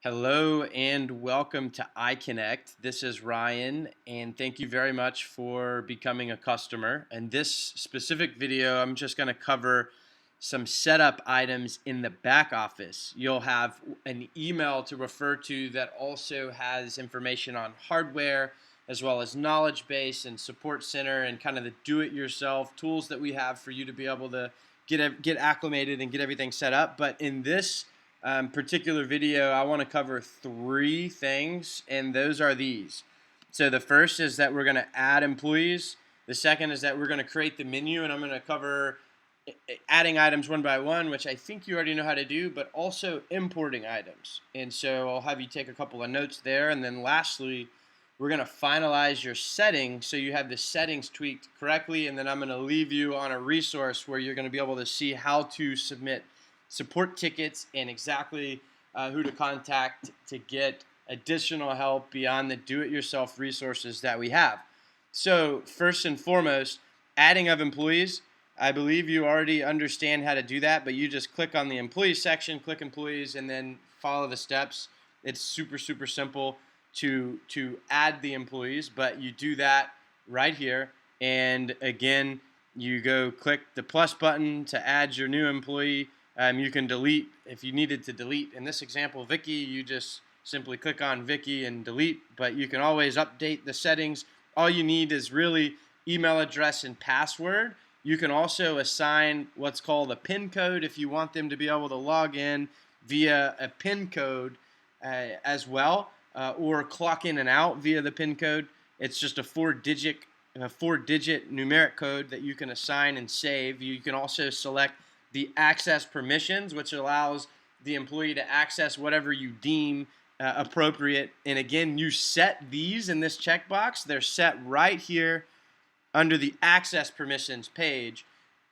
Hello and welcome to iConnect. This is Ryan, and thank you very much for becoming a customer. In this specific video, I'm just going to cover some setup items in the back office. You'll have an email to refer to that also has information on hardware, as well as knowledge base and support center and kind of the do-it-yourself tools that we have for you to be able to get acclimated and get everything set up. But in this particular video, I want to cover three things, and those are these. So the first is that we're going to add employees. The second is that we're going to create the menu, and I'm going to cover adding items one by one, which I think you already know how to do, but also importing items. And so I'll have you take a couple of notes there. And then lastly, we're going to finalize your settings so you have the settings tweaked correctly. And then I'm going to leave you on a resource where you're going to be able to see how to submit support tickets and exactly who to contact to get additional help beyond the do-it-yourself resources that we have. So first and foremost, adding of employees. I believe you already understand how to do that, but you just click on the employees section, click employees, and then follow the steps. It's super simple to add the employees, but you do that right here. And again, you go click the plus button to add your new employee. You can delete if you needed to delete. In this example, Vicky, you just simply click on Vicky and delete, but you can always update the settings. All you need is really email address and password. You can also assign what's called a PIN code if you want them to be able to log in via a PIN code as well, or clock in and out via the PIN code. It's just a four-digit numeric code that you can assign and save. You can also select the access permissions, which allows the employee to access whatever you deem appropriate. And again, you set these in this checkbox. They're set right here under the access permissions page,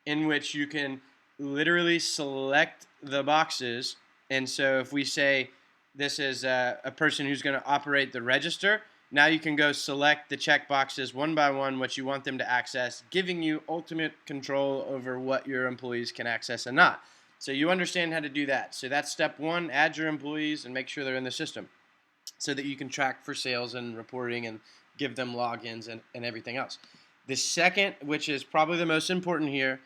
in which you can literally select the boxes. And so if we say this is a person who's going to operate the register, now you can go select the check boxes one by one, what you want them to access, giving you ultimate control over what your employees can access and not. So you understand how to do that. So that's step one, add your employees and make sure they're in the system so that you can track for sales and reporting and give them logins and everything else. The second, which is probably the most important here,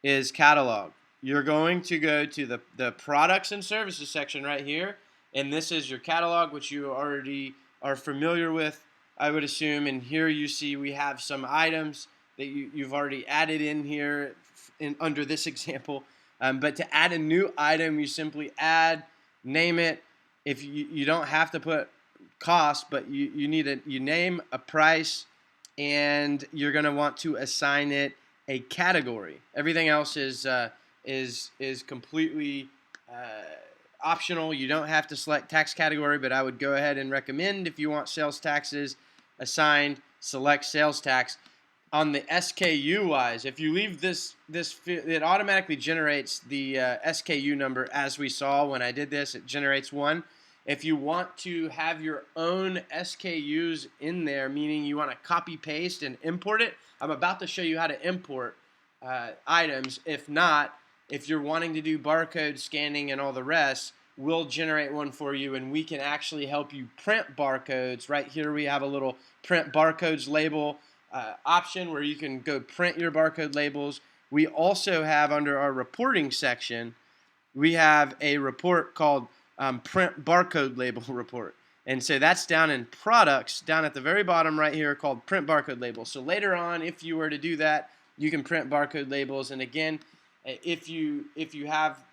is catalog. You're going to go to the products and services section right here, and this is your catalog, which you already are familiar with, I would assume. And here you see we have some items that you've already added in here under this example. But to add a new item, you simply add, name it. If you don't have to put cost, but you name a price, and you're going to want to assign it a category. Everything else is completely optional. You don't have to select tax category, but I would go ahead and recommend, if you want sales taxes assigned, select sales tax. On the SKU wise, if you leave this it automatically generates the SKU number. As we saw when I did this, it generates one. If you want to have your own SKUs in there, meaning you want to copy paste and import it, I'm about to show you how to import items. If not, if you're wanting to do barcode scanning and all the rest, we'll generate one for you, and we can actually help you print barcodes. Right here we have a little print barcodes label option where you can go print your barcode labels. We also have, under our reporting section, we have a report called print barcode label report. And so that's down in products, down at the very bottom right here, called print barcode labels. So later on, if you were to do that, you can print barcode labels. And again, if you have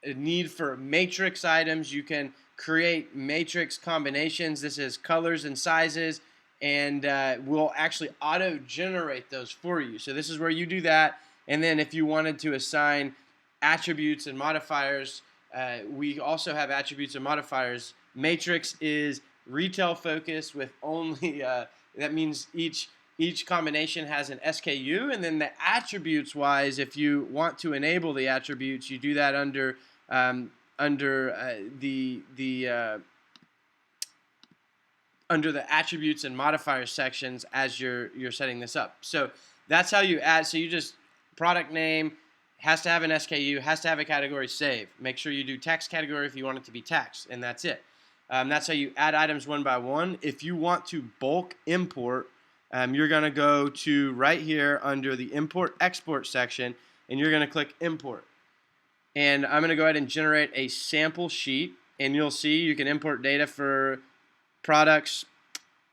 a need for matrix items, you can create matrix combinations. This is colors and sizes, and we'll actually auto-generate those for you. So this is where you do that. And then if you wanted to assign attributes and modifiers, we also have attributes and modifiers. Matrix is retail focused with only, that means each combination has an SKU, and then the attributes wise, if you want to enable the attributes, you do that under the attributes and modifiers sections as you're setting this up. So that's how you add. So you just product name, has to have an SKU, has to have a category, save. Make sure you do tax category if you want it to be taxed, and that's it. That's how you add items one by one. If you want to bulk import, you're going to go to right here under the import export section, and you're going to click import. And I'm going to go ahead and generate a sample sheet, and you'll see you can import data for products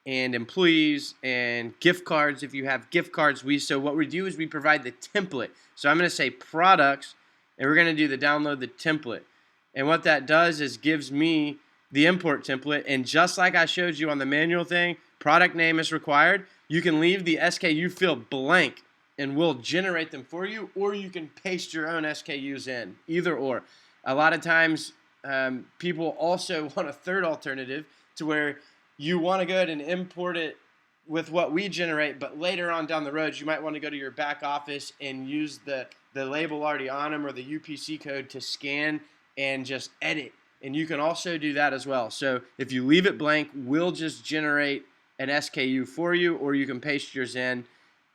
and employees and gift cards if you have gift cards. So what we do is we provide the template. So I'm going to say products, and we're going to do the download the template. And what that does is gives me the import template, and just like I showed you on the manual thing, product name is required. You can leave the SKU field blank and we'll generate them for you, or you can paste your own SKUs in, either or. A lot of times people also want a third alternative to where you want to go ahead and import it with what we generate, but later on down the road you might want to go to your back office and use the label already on them or the UPC code to scan and just edit. And you can also do that as well. So if you leave it blank, we'll just generate an SKU for you, or you can paste yours in,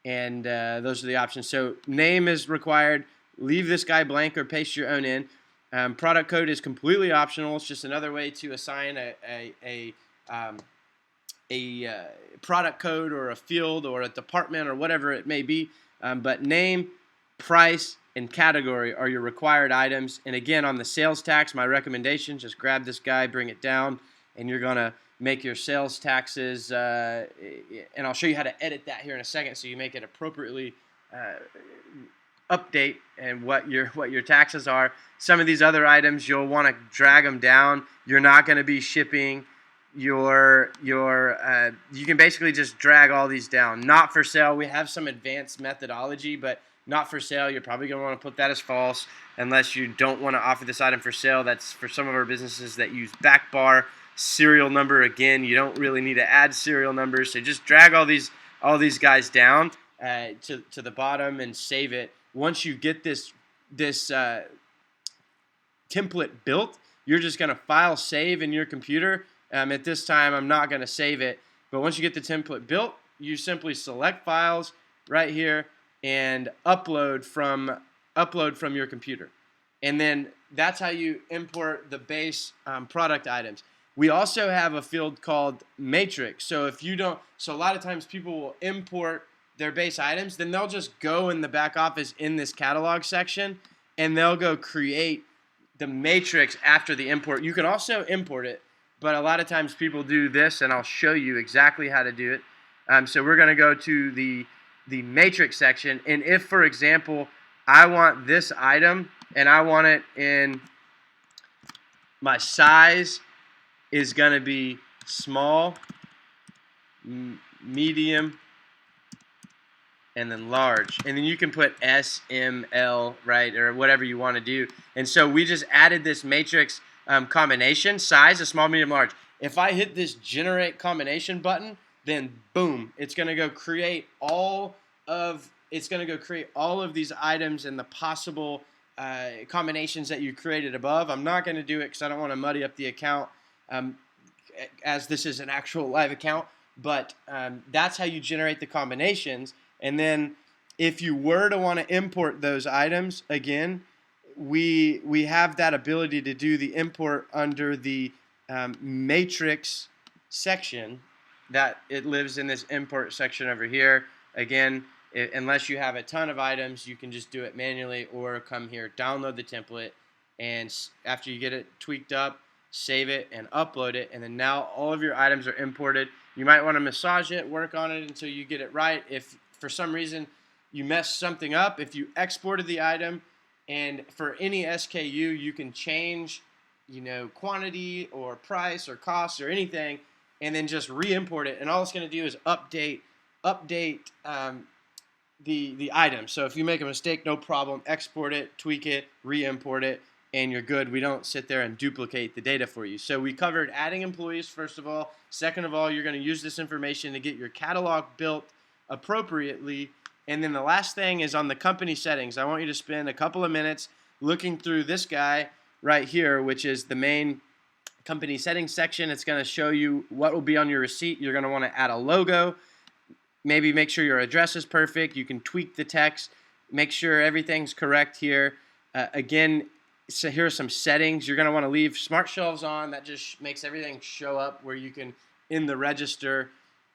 and those are the options. So name is required. Leave this guy blank or paste your own in. Product code is completely optional. It's just another way to assign a product code or a field or a department or whatever it may be. But name, price, and category are your required items. And again, on the sales tax, my recommendation, just grab this guy, bring it down, and you're going to make your sales taxes, and I'll show you how to edit that here in a second so you make it appropriately update and what your taxes are. Some of these other items, you'll want to drag them down. You're not going to be shipping you can basically just drag all these down. Not for sale. We have some advanced methodology, but not for sale. You're probably going to want to put that as false unless you don't want to offer this item for sale. That's for some of our businesses that use back bar. Serial number, again, you don't really need to add serial numbers, so just drag all these guys down to the bottom and save it. Once you get this template built, you're just going to file save in your computer. At this time, I'm not going to save it, but once you get the template built, you simply select files right here and upload from your computer. And then that's how you import the base product items. We also have a field called matrix. So a lot of times people will import their base items, then they'll just go in the back office in this catalog section and they'll go create the matrix after the import. You can also import it, but a lot of times people do this, and I'll show you exactly how to do it. So we're going to go to the matrix section, and if, for example, I want this item and I want it in my size is going to be small, medium, and then large. And then you can put S, M, L, right, or whatever you want to do. And so we just added this matrix combination, size, a small, medium, large. If I hit this generate combination button, then boom, it's going to go create all of these items and the possible combinations that you created above. I'm not going to do it because I don't want to muddy up the account, as this is an actual live account, but that's how you generate the combinations. And then if you were to want to import those items, again, we have that ability to do the import under the matrix section. That it lives in this import section over here. Again, unless you have a ton of items, you can just do it manually or come here, download the template, and after you get it tweaked up, save it and upload it, and then now all of your items are imported. You might want to massage it, work on it until you get it right. If for some reason you mess something up, if you exported the item and for any SKU you can change, quantity or price or cost or anything, and then just re-import it, and all it's going to do is update the item. So if you make a mistake, no problem, export it, tweak it, re-import it, and you're good. We don't sit there and duplicate the data for you. So we covered adding employees, first of all. Second of all, you're going to use this information to get your catalog built appropriately. And then the last thing is on the company settings. I want you to spend a couple of minutes looking through this guy right here, which is the main company settings section. It's going to show you what will be on your receipt. You're going to want to add a logo. Maybe make sure your address is perfect. You can tweak the text. Make sure everything's correct here. Again, So here are some settings. You're going to want to leave smart shelves on. That just makes everything show up where you can, in the register,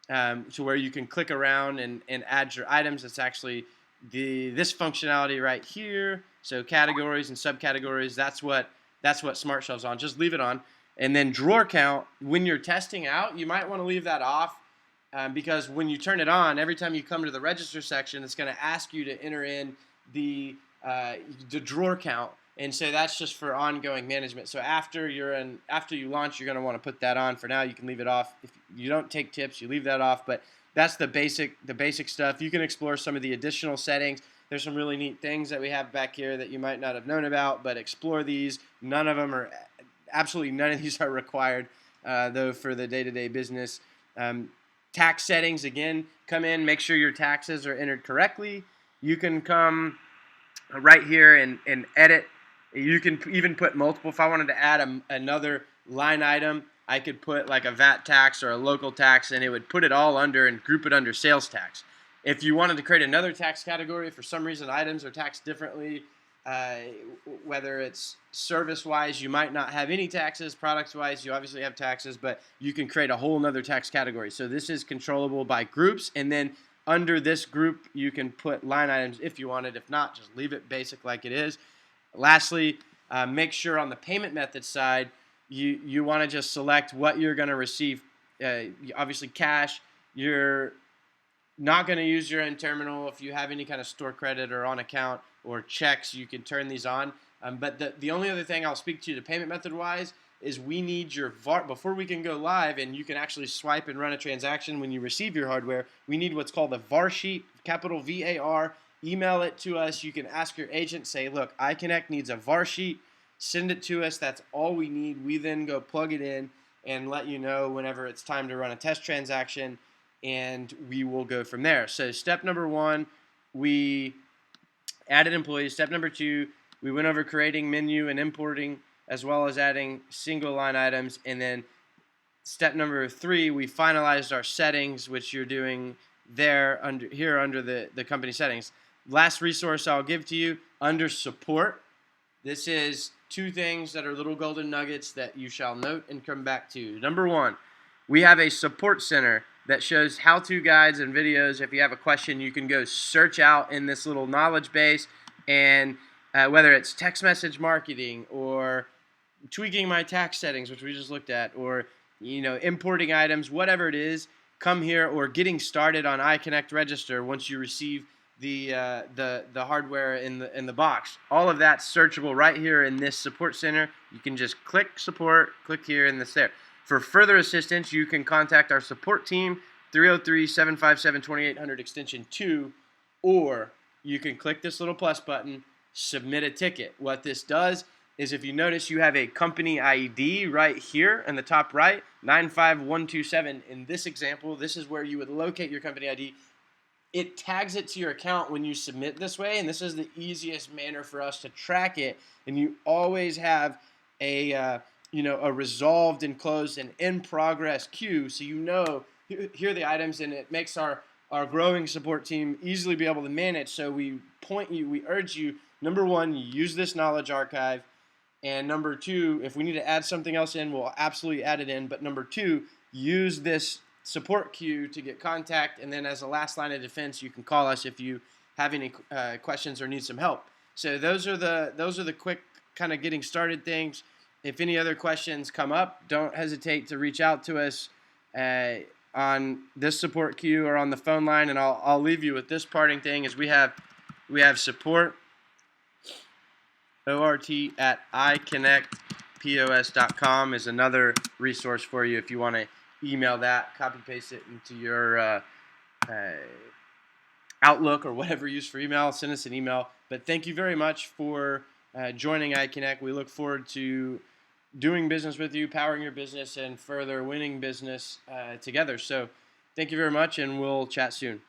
to where you can click around and add your items. It's actually this functionality right here. So categories and subcategories, that's what smart shelves on. Just leave it on. And then drawer count, when you're testing out, you might want to leave that off, because when you turn it on, every time you come to the register section, it's going to ask you to enter in the drawer count. And so that's just for ongoing management. So after you launch, you're going to want to put that on. For now, you can leave it off. If you don't take tips, you leave that off. But that's the basic stuff. You can explore some of the additional settings. There's some really neat things that we have back here that you might not have known about, but explore these. Absolutely none of these are required, though, for the day-to-day business. Tax settings, again, come in, make sure your taxes are entered correctly. You can come right here and edit. You can even put multiple. If I wanted to add another line item, I could put like a VAT tax or a local tax, and it would put it all under and group it under sales tax. If you wanted to create another tax category, for some reason items are taxed differently, whether it's service-wise, you might not have any taxes. Products-wise, you obviously have taxes, but you can create a whole nother tax category. So this is controllable by groups, and then under this group, you can put line items if you wanted. If not, just leave it basic like it is. Lastly, make sure on the payment method side, you want to just select what you're going to receive. Obviously, cash. You're not going to use your end terminal. If you have any kind of store credit or on account or checks, you can turn these on. But the only other thing I'll speak to the payment method wise is we need your VAR before we can go live and you can actually swipe and run a transaction when you receive your hardware. We need what's called a VAR sheet, capital VAR. Email it to us. You can ask your agent, say, look, iConnect needs a VAR sheet. Send it to us. That's all we need. We then go plug it in and let you know whenever it's time to run a test transaction, and we will go from there. So step number 1, we added employees. Step number 2, we went over creating menu and importing, as well as adding single line items. And then step number 3, we finalized our settings, which you're doing there under the company settings. Last resource I'll give to you, under support. This is 2 things that are little golden nuggets that you shall note and come back to. Number 1, we have a support center that shows how-to guides and videos. If you have a question, you can go search out in this little knowledge base, and whether it's text message marketing or tweaking my tax settings, which we just looked at, or importing items, whatever it is, come here, or getting started on iConnect Register once you receive the hardware in the box. All of that's searchable right here in this support center. You can just click support, click here, and this there. For further assistance, you can contact our support team, 303-757-2800 extension 2, or you can click this little plus button, submit a ticket. What this does is, if you notice, you have a company ID right here in the top right, 95127. In this example, this is where you would locate your company ID. It tags it to your account when you submit this way, and this is the easiest manner for us to track it. And you always have a resolved and closed and in progress queue, so here are the items, and it makes our growing support team easily be able to manage. So we urge you, number 1, use this knowledge archive, and number 2, if we need to add something else in, we'll absolutely add it in. But number 2, use this support queue to get contact, and then as a last line of defense, you can call us if you have any questions or need some help. So those are the quick kind of getting started things. If any other questions come up, don't hesitate to reach out to us on this support queue or on the phone line. And I'll leave you with this parting thing: is we have support at iConnectPOS.com is another resource for you if you want to email that, copy paste it into your Outlook or whatever you use for email. Send us an email. But thank you very much for joining iConnect. We look forward to doing business with you, powering your business, and further winning business together. So thank you very much, and we'll chat soon.